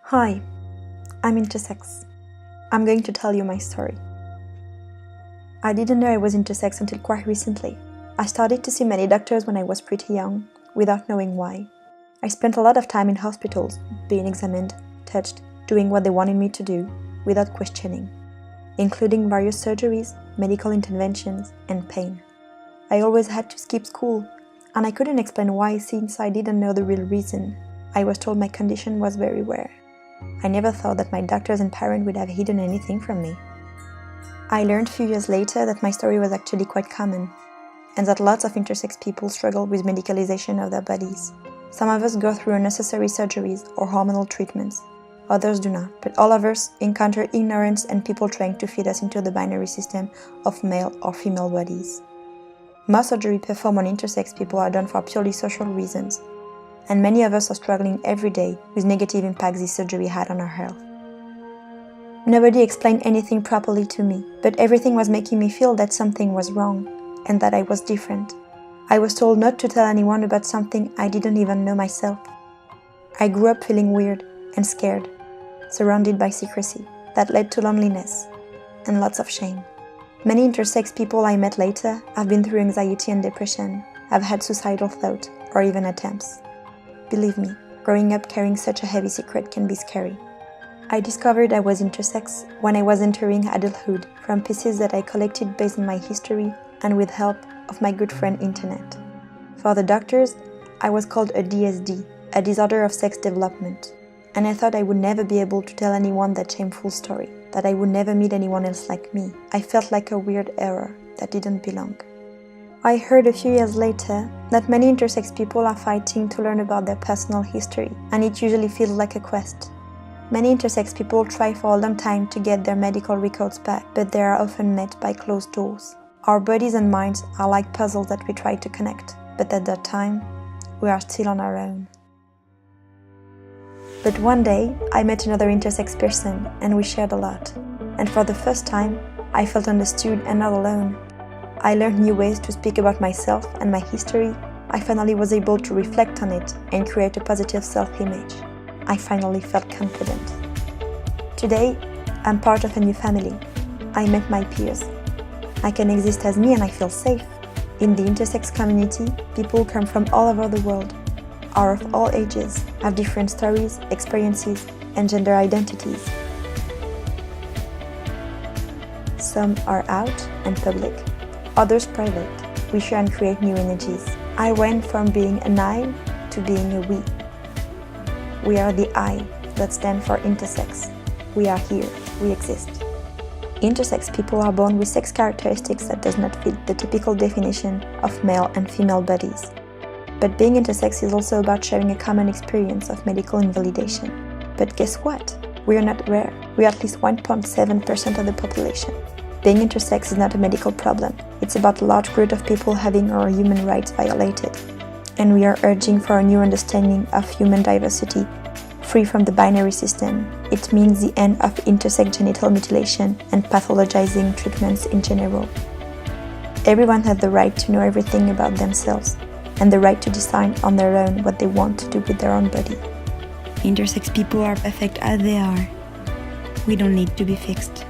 Hi, I'm Intersex. I'm going to tell you my story. I didn't know I was intersex until quite recently. I started to see many doctors when I was pretty young, without knowing why. I spent a lot of time in hospitals, being examined, touched, doing what they wanted me to do, without questioning, including various surgeries, medical interventions, and pain. I always had to skip school, and I couldn't explain why since I didn't know the real reason. I was told my condition was very rare. I never thought that my doctors and parents would have hidden anything from me. I learned a few years later that my story was actually quite common, and that lots of intersex people struggle with medicalization of their bodies. Some of us go through unnecessary surgeries or hormonal treatments. Others do not, but all of us encounter ignorance and people trying to feed us into the binary system of male or female bodies. Most surgery performed on intersex people are done for purely social reasons, and many of us are struggling every day with negative impacts this surgery had on our health. Nobody explained anything properly to me, but everything was making me feel that something was wrong, and that I was different. I was told not to tell anyone about something I didn't even know myself. I grew up feeling weird and scared, surrounded by secrecy, that led to loneliness and lots of shame. Many intersex people I met later have been through anxiety and depression, have had suicidal thoughts or even attempts. Believe me, growing up carrying such a heavy secret can be scary. I discovered I was intersex when I was entering adulthood from pieces that I collected based on my history and with help of my good friend Internet. For the doctors, I was called a DSD, a disorder of sex development, and I thought I would never be able to tell anyone that shameful story, that I would never meet anyone else like me. I felt like a weird error that didn't belong. I heard a few years later that many intersex people are fighting to learn about their personal history, and it usually feels like a quest. Many intersex people try for a long time to get their medical records back, but they are often met by closed doors. Our bodies and minds are like puzzles that we try to connect, but at that time, we are still on our own. But one day, I met another intersex person, and we shared a lot. And for the first time, I felt understood and not alone. I learned new ways to speak about myself and my history. I finally was able to reflect on it and create a positive self-image. I finally felt confident. Today, I'm part of a new family. I met my peers. I can exist as me and I feel safe. In the intersex community, people come from all over the world, are of all ages, have different stories, experiences, and gender identities. Some are out and public, others private. We share and create new energies. I went from being an I to being a we. We are the I that stands for intersex. We are here, we exist. Intersex people are born with sex characteristics that does not fit the typical definition of male and female bodies. But being intersex is also about sharing a common experience of medical invalidation. But guess what? We are not rare. We are at least 1.7% of the population. Being intersex is not a medical problem. It's about a large group of people having our human rights violated. And we are urging for a new understanding of human diversity, free from the binary system. It means the end of intersex genital mutilation and pathologizing treatments in general. Everyone has the right to know everything about themselves, and the right to decide on their own what they want to do with their own body. Intersex people are perfect as they are. We don't need to be fixed.